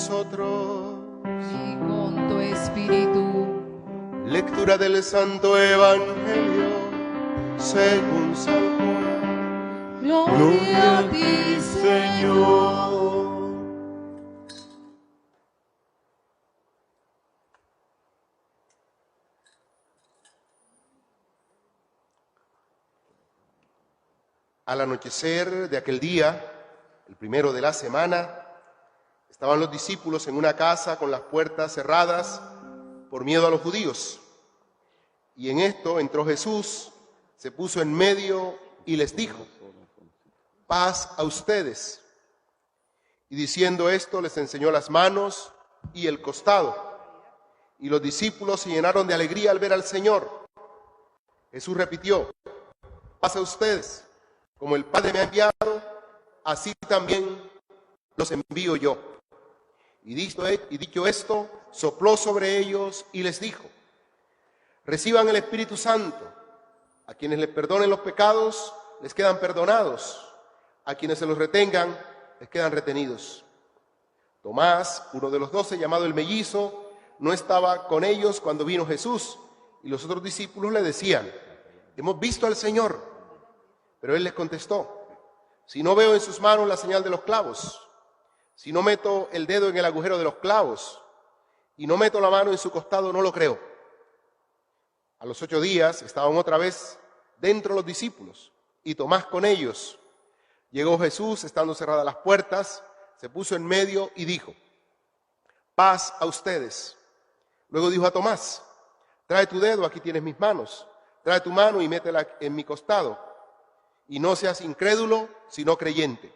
vosotros. Y con tu espíritu. Lectura del Santo Evangelio según San Juan. Gloria a ti, Señor. Al anochecer de aquel día, el primero de la semana, estaban los discípulos en una casa con las puertas cerradas por miedo a los judíos. Y en esto entró Jesús, se puso en medio y les dijo: paz a ustedes. Y diciendo esto, les enseñó las manos y el costado. Y los discípulos se llenaron de alegría al ver al Señor. Jesús repitió: paz a ustedes. Como el Padre me ha enviado, así también los envío yo. Y dicho esto, sopló sobre ellos y les dijo: reciban el Espíritu Santo. A quienes les perdonen los pecados, les quedan perdonados. A quienes se los retengan, les quedan retenidos. Tomás, uno de los 12, llamado el mellizo, no estaba con ellos cuando vino Jesús. Y los otros discípulos le decían: hemos visto al Señor. Pero él les contestó: si no veo en sus manos la señal de los clavos, si no meto el dedo en el agujero de los clavos y no meto la mano en su costado, no lo creo. A los 8 días estaban otra vez dentro los discípulos y Tomás con ellos. Llegó Jesús, estando cerradas las puertas, se puso en medio y dijo: paz a ustedes. Luego dijo a Tomás: trae tu dedo, aquí tienes mis manos. Trae tu mano y métela en mi costado. Y no seas incrédulo, sino creyente.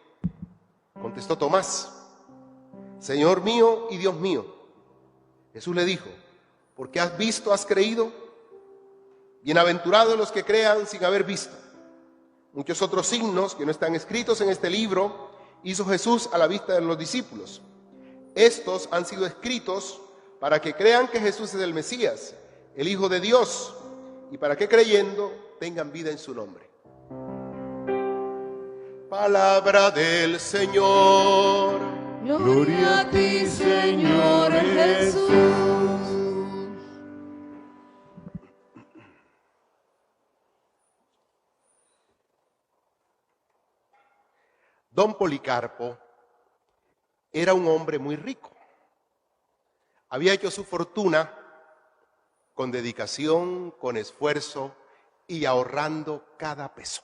Contestó Tomás: Señor mío y Dios mío. Jesús le dijo: porque has visto, has creído. Bienaventurados los que crean sin haber visto. Muchos otros signos que no están escritos en este libro hizo Jesús a la vista de los discípulos. Estos han sido escritos para que crean que Jesús es el Mesías, el Hijo de Dios, y para que creyendo tengan vida en su nombre. Palabra del Señor. Gloria a ti, Señor Jesús. Don Policarpo era un hombre muy rico. Había hecho su fortuna con dedicación, con esfuerzo y ahorrando cada peso.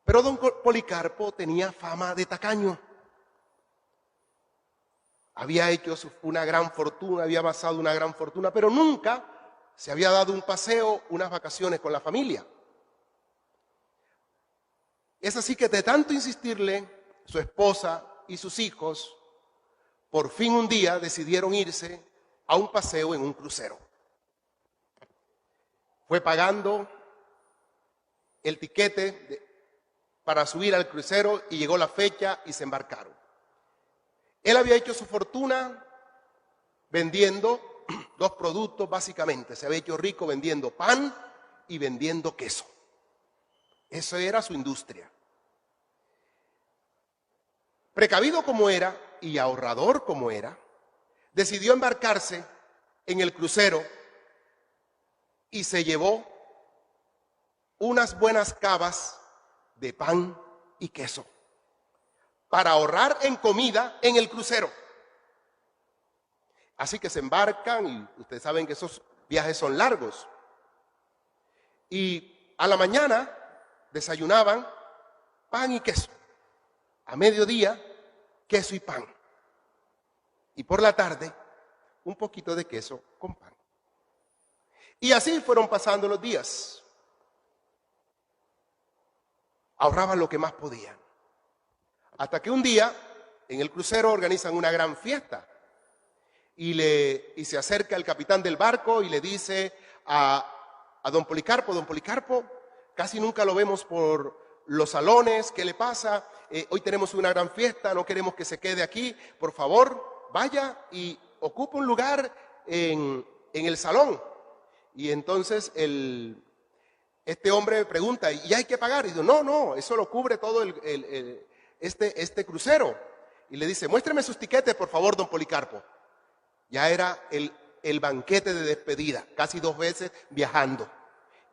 Pero don Policarpo tenía fama de tacaño. Había hecho una gran fortuna, había amasado una gran fortuna, pero nunca se había dado un paseo, unas vacaciones con la familia. Es así que de tanto insistirle, su esposa y sus hijos, por fin un día decidieron irse a un paseo en un crucero. Fue pagando el tiquete para subir al crucero y llegó la fecha y se embarcaron. Él había hecho su fortuna vendiendo 2 productos básicamente. Se había hecho rico vendiendo pan y vendiendo queso. Eso era su industria. Precavido como era y ahorrador como era, decidió embarcarse en el crucero y se llevó unas buenas cavas de pan y queso para ahorrar en comida en el crucero. Así que se embarcan y ustedes saben que esos viajes son largos. Y a la mañana desayunaban pan y queso. A mediodía, queso y pan. Y por la tarde, un poquito de queso con pan. Y así fueron pasando los días. Ahorraban lo que más podían. Hasta que un día, en el crucero organizan una gran fiesta. Y se acerca el capitán del barco y le dice a don Policarpo, casi nunca lo vemos por los salones, ¿qué le pasa? Hoy tenemos una gran fiesta, no queremos que se quede aquí, por favor, vaya y ocupe un lugar en el salón. Y entonces este hombre pregunta: ¿y hay que pagar? Y dice: no, eso lo cubre todo este crucero. y le dice, muéstreme sus tiquetes, por favor, don Policarpo. Ya era el banquete de despedida, casi 2 veces viajando.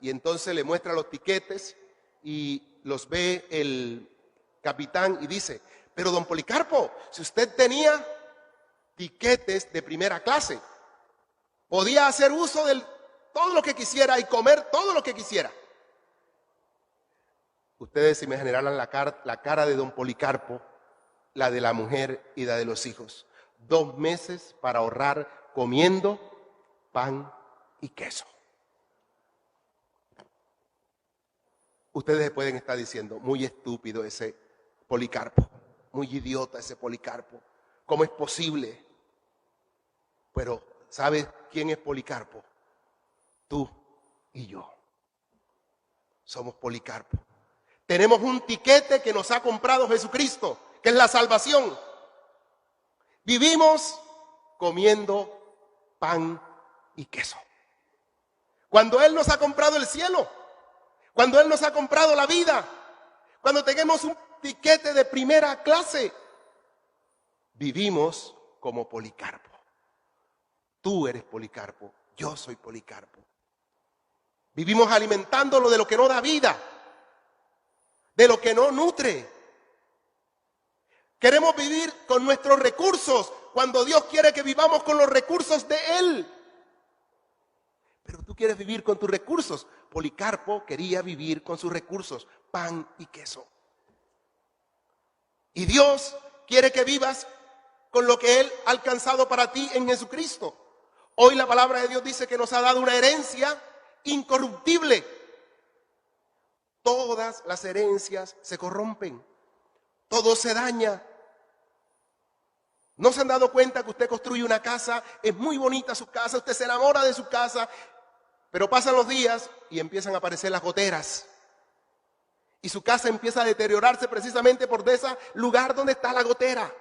Y entonces le muestra los tiquetes y los ve el capitán y dice, pero don Policarpo, si usted tenía tiquetes de primera clase, podía hacer uso de todo lo que quisiera y comer todo lo que quisiera. Ustedes se imaginarán la cara de don Policarpo, la de la mujer y la de los hijos. 2 meses para ahorrar comiendo pan y queso. Ustedes pueden estar diciendo, muy estúpido ese Policarpo, muy idiota ese Policarpo. ¿Cómo es posible? Pero, ¿sabes quién es Policarpo? Tú y yo. Somos Policarpo. Tenemos un tiquete que nos ha comprado Jesucristo, que es la salvación. Vivimos comiendo pan y queso. Cuando Él nos ha comprado el cielo, cuando Él nos ha comprado la vida, cuando tenemos un tiquete de primera clase, vivimos como Policarpo. Tú eres Policarpo, yo soy Policarpo. Vivimos alimentándolo de lo que no da vida, de lo que no nutre. Queremos vivir con nuestros recursos cuando Dios quiere que vivamos con los recursos de Él. Pero tú quieres vivir con tus recursos. Policarpo quería vivir con sus recursos, pan y queso. Y Dios quiere que vivas con lo que Él ha alcanzado para ti en Jesucristo. Hoy la palabra de Dios dice que nos ha dado una herencia incorruptible. Todas las herencias se corrompen, todo se daña. ¿No se han dado cuenta que usted construye una casa, es muy bonita su casa, usted se enamora de su casa, pero pasan los días y empiezan a aparecer las goteras? Y su casa empieza a deteriorarse precisamente por ese lugar donde está la gotera.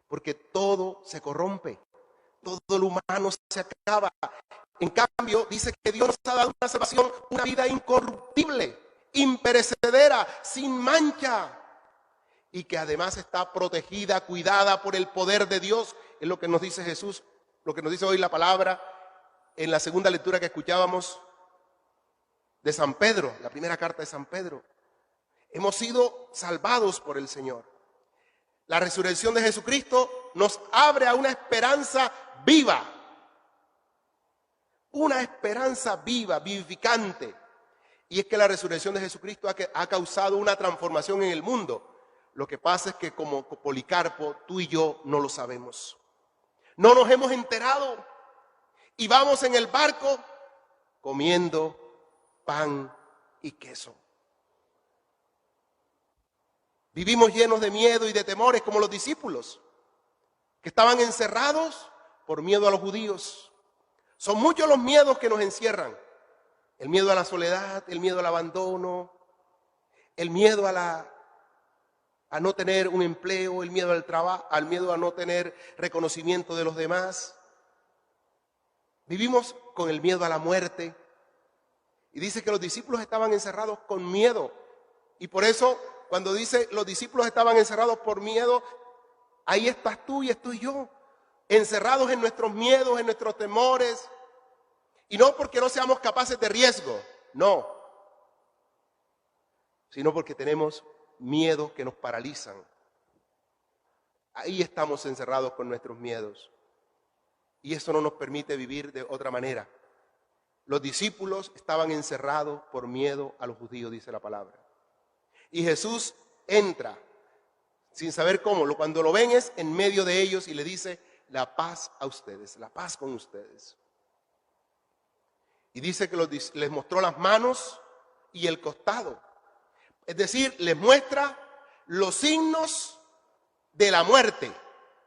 Porque todo se corrompe, todo lo humano se acaba. En cambio, dice que Dios nos ha dado una salvación, una vida incorruptible, imperecedera, sin mancha, y que además está protegida, cuidada por el poder de Dios. Es lo que nos dice Jesús, lo que nos dice hoy la palabra en la segunda lectura que escuchábamos de San Pedro, la primera carta de San Pedro. Hemos sido salvados por el Señor. La resurrección de Jesucristo nos abre a una esperanza viva. Una esperanza viva, vivificante. Y es que la resurrección de Jesucristo ha causado una transformación en el mundo. Lo que pasa es que como Policarpo, tú y yo no lo sabemos. No nos hemos enterado. Y vamos en el barco comiendo pan y queso. Vivimos llenos de miedo y de temores como los discípulos, que estaban encerrados por miedo a los judíos. Son muchos los miedos que nos encierran. El miedo a la soledad, el miedo al abandono, el miedo a no tener un empleo, el miedo al trabajo, al miedo a no tener reconocimiento de los demás. Vivimos con el miedo a la muerte. Y dice que los discípulos estaban encerrados con miedo. Y por eso, cuando dice los discípulos estaban encerrados por miedo, ahí estás tú y estoy yo, encerrados en nuestros miedos, en nuestros temores. Y no porque no seamos capaces de riesgo, no, sino porque tenemos miedos que nos paralizan. Ahí estamos encerrados con nuestros miedos. Y eso no nos permite vivir de otra manera. Los discípulos estaban encerrados por miedo a los judíos, dice la palabra. Y Jesús entra, sin saber cómo. Cuando lo ven es en medio de ellos y le dice, la paz a ustedes, la paz con ustedes. Y dice que les mostró las manos y el costado. Es decir, les muestra los signos de la muerte.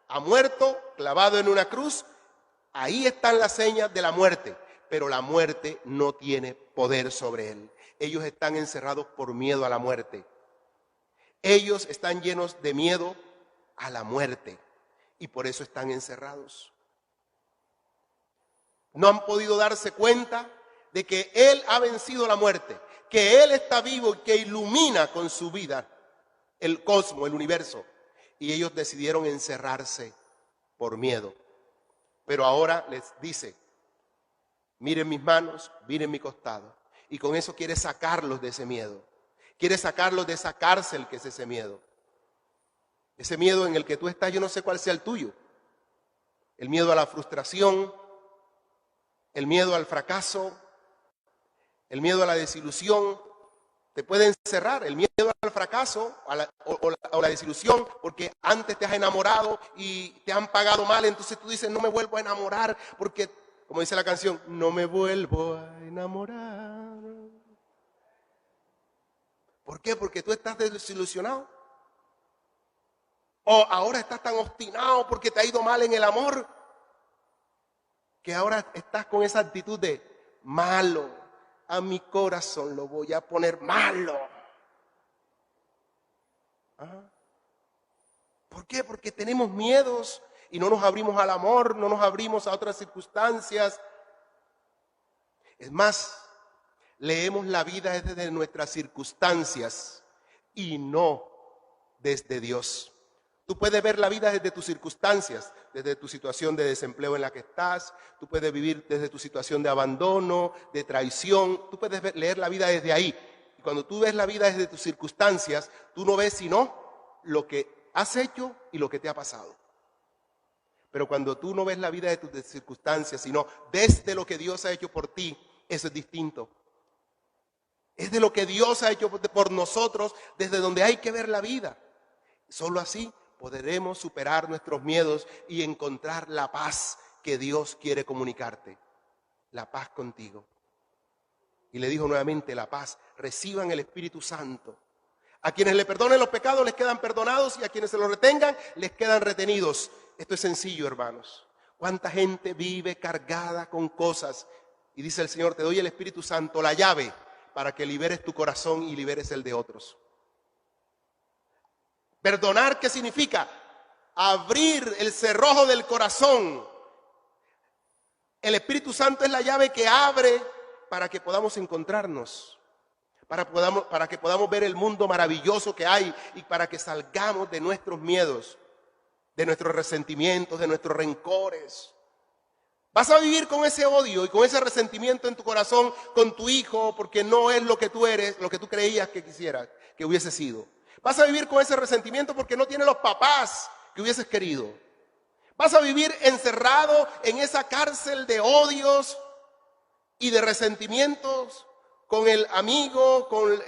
Ha muerto, clavado en una cruz. Ahí están las señas de la muerte. Pero la muerte no tiene poder sobre él. Ellos están encerrados por miedo a la muerte. Ellos están llenos de miedo a la muerte. Y por eso están encerrados. No han podido darse cuenta de que Él ha vencido la muerte, que Él está vivo y que ilumina con su vida el cosmos, el universo. y ellos decidieron encerrarse por miedo. Pero ahora les dice, miren mis manos, miren mi costado. Y con eso quiere sacarlos de ese miedo. Quiere sacarlos de esa cárcel que es ese miedo. Ese miedo en el que tú estás, yo no sé cuál sea el tuyo. El miedo a la frustración, el miedo al fracaso, el miedo a la desilusión. Te puede encerrar el miedo al fracaso o la desilusión, porque antes te has enamorado y te han pagado mal, entonces tú dices, no me vuelvo a enamorar, porque, como dice la canción, no me vuelvo a enamorar. ¿Por qué? Porque tú estás desilusionado. O ahora estás tan obstinado porque te ha ido mal en el amor, que ahora estás con esa actitud de malo. A mi corazón lo voy a poner malo. ¿Ah? ¿Por qué? Porque tenemos miedos y no nos abrimos al amor, no nos abrimos a otras circunstancias. Es más, leemos la vida desde nuestras circunstancias y no desde Dios. Tú puedes ver la vida desde tus circunstancias, desde tu situación de desempleo en la que estás. Tú puedes vivir desde tu situación de abandono, de traición. Tú puedes leer la vida desde ahí. Y cuando tú ves la vida desde tus circunstancias, tú no ves sino lo que has hecho y lo que te ha pasado. Pero cuando tú no ves la vida de tus circunstancias, sino desde lo que Dios ha hecho por ti, eso es distinto. Es de lo que Dios ha hecho por nosotros, desde donde hay que ver la vida. Solo así podremos superar nuestros miedos y encontrar la paz que Dios quiere comunicarte. La paz contigo. Y le dijo nuevamente la paz. Reciban el Espíritu Santo. A quienes le perdonen los pecados les quedan perdonados y a quienes se los retengan les quedan retenidos. Esto es sencillo, hermanos. ¿Cuánta gente vive cargada con cosas? Y dice el Señor, te doy el Espíritu Santo, la llave, para que liberes tu corazón y liberes el de otros. Perdonar, ¿qué significa? Abrir el cerrojo del corazón. El Espíritu Santo es la llave que abre para que podamos encontrarnos, para que podamos ver el mundo maravilloso que hay y para que salgamos de nuestros miedos, de nuestros resentimientos, de nuestros rencores. Vas a vivir con ese odio y con ese resentimiento en tu corazón con tu hijo porque no es lo que tú eres, lo que tú creías que quisieras, que hubiese sido. Vas a vivir con ese resentimiento porque no tienes los papás que hubieses querido. Vas a vivir encerrado en esa cárcel de odios y de resentimientos con el amigo, con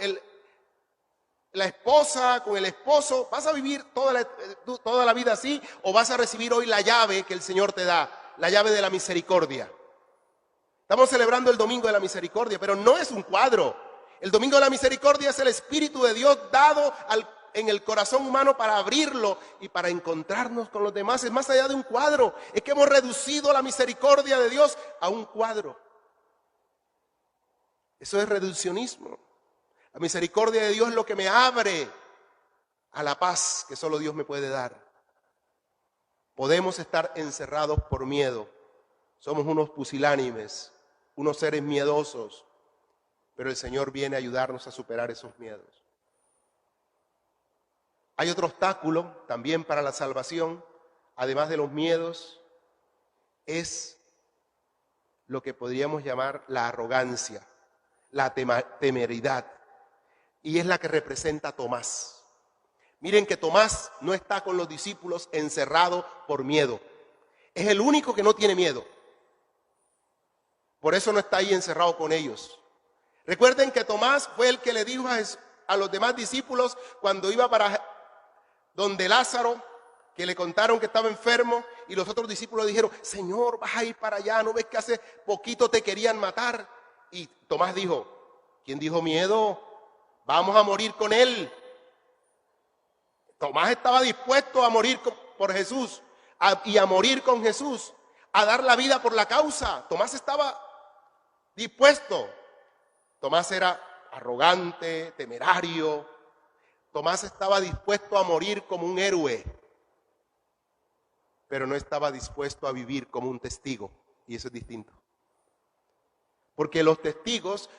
la esposa, con el esposo. ¿Vas a vivir toda la vida así o vas a recibir hoy la llave que el Señor te da? La llave de la misericordia. Estamos celebrando el Domingo de la Misericordia, pero no es un cuadro. El Domingo de la Misericordia es el Espíritu de Dios dado en el corazón humano para abrirlo y para encontrarnos con los demás. Es más allá de un cuadro. Es que hemos reducido la misericordia de Dios a un cuadro. Eso es reduccionismo. La misericordia de Dios es lo que me abre a la paz que solo Dios me puede dar. Podemos estar encerrados por miedo. Somos unos pusilánimes, unos seres miedosos. Pero el Señor viene a ayudarnos a superar esos miedos. Hay otro obstáculo también para la salvación, además de los miedos, es lo que podríamos llamar la arrogancia, la temeridad. Y es la que representa a Tomás. Miren que Tomás no está con los discípulos encerrado por miedo. Es el único que no tiene miedo. Por eso no está ahí encerrado con ellos. Recuerden que Tomás fue el que le dijo a los demás discípulos cuando iba para donde Lázaro, que le contaron que estaba enfermo, y los otros discípulos dijeron, Señor, vas a ir para allá, ¿no ves que hace poquito te querían matar? Y Tomás dijo, ¿quién dijo miedo? Vamos a morir con él. Tomás estaba dispuesto a morir por Jesús y a morir con Jesús, a dar la vida por la causa. Tomás estaba dispuesto. Tomás era arrogante, temerario. Tomás estaba dispuesto a morir como un héroe, pero no estaba dispuesto a vivir como un testigo, y eso es distinto. Porque los testigos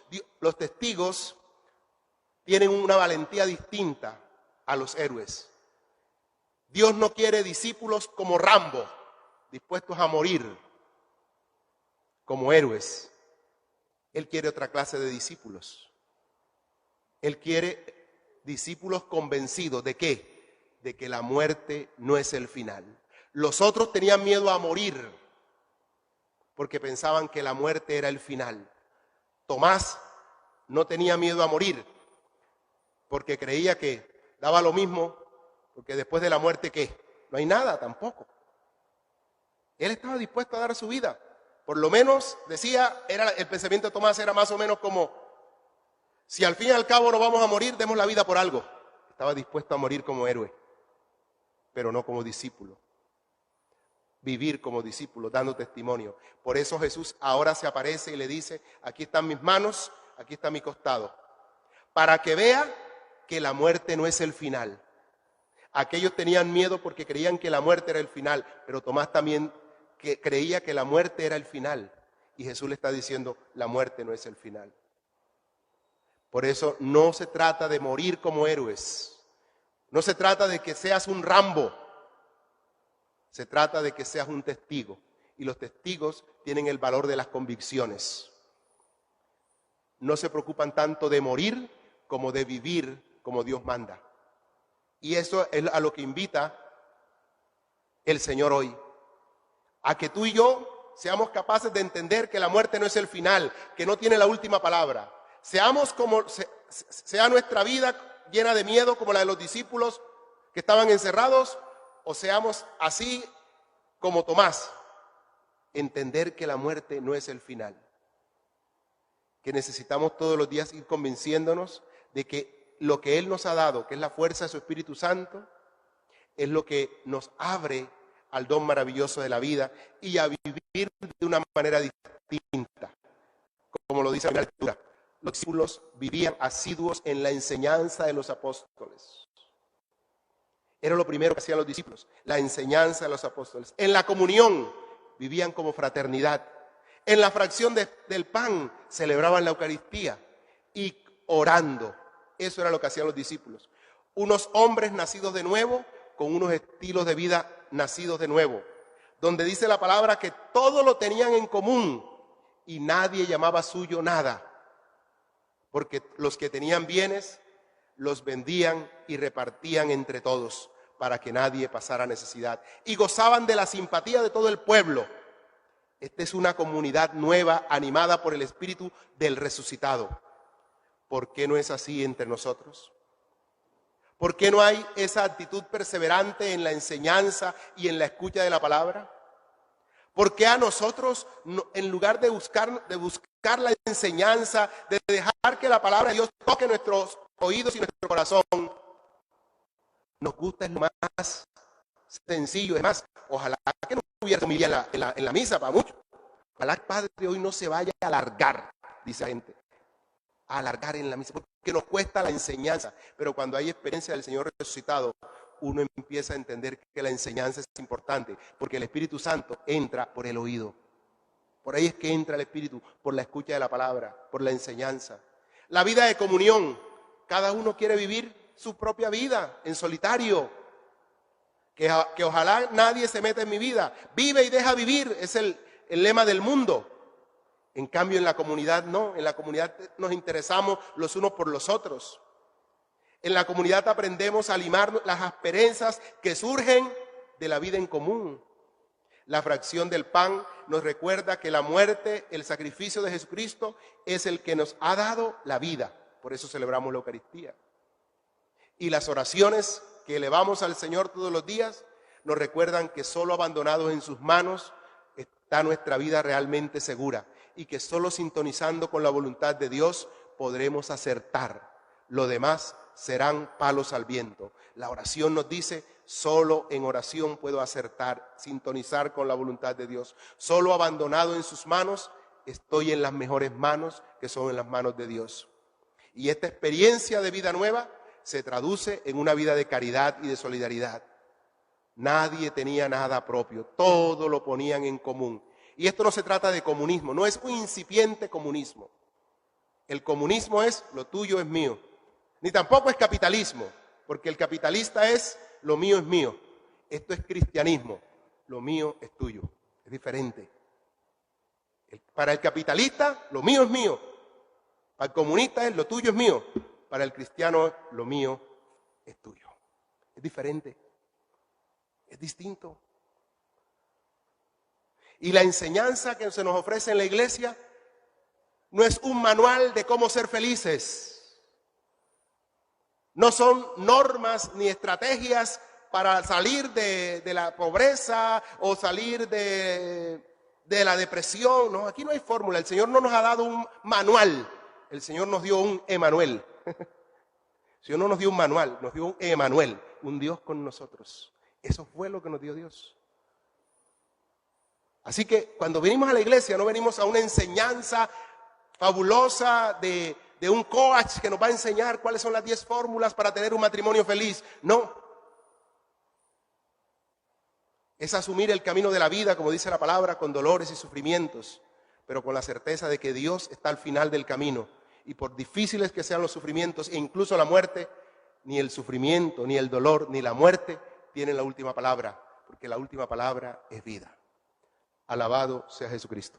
tienen una valentía distinta a los héroes. Dios no quiere discípulos como Rambo, dispuestos a morir como héroes. Él quiere otra clase de discípulos. Él quiere discípulos convencidos ¿de qué? De que la muerte no es el final. Los otros tenían miedo a morir porque pensaban que la muerte era el final. Tomás no tenía miedo a morir porque creía que daba lo mismo, porque después de la muerte, ¿qué? No hay nada tampoco. Él estaba dispuesto a dar su vida. Por lo menos, decía, el pensamiento de Tomás era más o menos como, si al fin y al cabo no vamos a morir, demos la vida por algo. Estaba dispuesto a morir como héroe, pero no como discípulo. Vivir como discípulo, dando testimonio. Por eso Jesús ahora se aparece y le dice, aquí están mis manos, aquí está mi costado. Para que vea que la muerte no es el final. Aquellos tenían miedo porque creían que la muerte era el final, pero Tomás también creía que la muerte era el final. Y Jesús le está diciendo, la muerte no es el final. Por eso no se trata de morir como héroes. No se trata de que seas un Rambo. Se trata de que seas un testigo. Y los testigos tienen el valor de las convicciones. No se preocupan tanto de morir como de vivir como Dios manda. Y eso es a lo que invita el Señor hoy. A que tú y yo seamos capaces de entender que la muerte no es el final, que no tiene la última palabra. Sea nuestra vida llena de miedo como la de los discípulos que estaban encerrados, o seamos así como Tomás, entender que la muerte no es el final. Que necesitamos todos los días ir convenciéndonos de que lo que Él nos ha dado, que es la fuerza de su Espíritu Santo, es lo que nos abre al don maravilloso de la vida y a vivir de una manera distinta. Como lo dice la Escritura, los discípulos vivían asiduos en la enseñanza de los apóstoles. Era lo primero que hacían los discípulos, la enseñanza de los apóstoles. En la comunión vivían como fraternidad. En la fracción del pan celebraban la Eucaristía y orando. Eso era lo que hacían los discípulos. Unos hombres nacidos de nuevo con unos estilos de vida nacidos de nuevo. Donde dice la palabra que todo lo tenían en común y nadie llamaba suyo nada. Porque los que tenían bienes los vendían y repartían entre todos para que nadie pasara necesidad. Y gozaban de la simpatía de todo el pueblo. Esta es una comunidad nueva, animada por el Espíritu del resucitado. ¿Por qué no es así entre nosotros? ¿Por qué no hay esa actitud perseverante en la enseñanza y en la escucha de la palabra? ¿Por qué a nosotros, en lugar de buscar la enseñanza, de dejar que la palabra de Dios toque nuestros oídos y nuestro corazón, nos gusta lo más sencillo? Es más, ojalá que no hubiera comida en la misa para muchos. Ojalá el Padre hoy no se vaya a alargar, dice la gente, a alargar en la misa, porque nos cuesta la enseñanza. Pero cuando hay experiencia del Señor resucitado, uno empieza a entender que la enseñanza es importante, porque el Espíritu Santo entra por el oído. Por ahí es que entra el Espíritu, por la escucha de la palabra, por la enseñanza. La vida de comunión, cada uno quiere vivir su propia vida en solitario. Que ojalá nadie se meta en mi vida. Vive y deja vivir, es el lema del mundo. En cambio, en la comunidad no. En la comunidad nos interesamos los unos por los otros. En la comunidad aprendemos a limar las asperezas que surgen de la vida en común. La fracción del pan nos recuerda que la muerte, el sacrificio de Jesucristo, es el que nos ha dado la vida. Por eso celebramos la Eucaristía. Y las oraciones que elevamos al Señor todos los días nos recuerdan que solo abandonados en sus manos está nuestra vida realmente segura y que solo sintonizando con la voluntad de Dios podremos acertar. Lo demás serán palos al viento. La oración nos dice, solo en oración puedo acertar, sintonizar con la voluntad de Dios. Solo abandonado en sus manos estoy en las mejores manos, que son en las manos de Dios. Y esta experiencia de vida nueva se traduce en una vida de caridad y de solidaridad. Nadie tenía nada propio, todo lo ponían en común. Y esto no se trata de comunismo, no es un incipiente comunismo. El comunismo es lo tuyo es mío. Ni tampoco es capitalismo, porque el capitalista es lo mío es mío. Esto es cristianismo. Lo mío es tuyo. Es diferente. Para el capitalista, lo mío es mío. Para el comunista, lo tuyo es mío. Para el cristiano, lo mío es tuyo. Es diferente. Es distinto. Y la enseñanza que se nos ofrece en la iglesia no es un manual de cómo ser felices. No son normas ni estrategias para salir de la pobreza o salir de la depresión. No, aquí no hay fórmula. El Señor no nos ha dado un manual. El Señor nos dio un Emanuel. El Señor no nos dio un manual, nos dio un Emanuel, un Dios con nosotros. Eso fue lo que nos dio Dios. Así que cuando venimos a la iglesia no venimos a una enseñanza fabulosa de un coach que nos va a enseñar cuáles son las 10 fórmulas para tener un matrimonio feliz. No. Es asumir el camino de la vida, como dice la palabra, con dolores y sufrimientos, pero con la certeza de que Dios está al final del camino. Y por difíciles que sean los sufrimientos e incluso la muerte, ni el sufrimiento, ni el dolor, ni la muerte tienen la última palabra, porque la última palabra es vida. Alabado sea Jesucristo.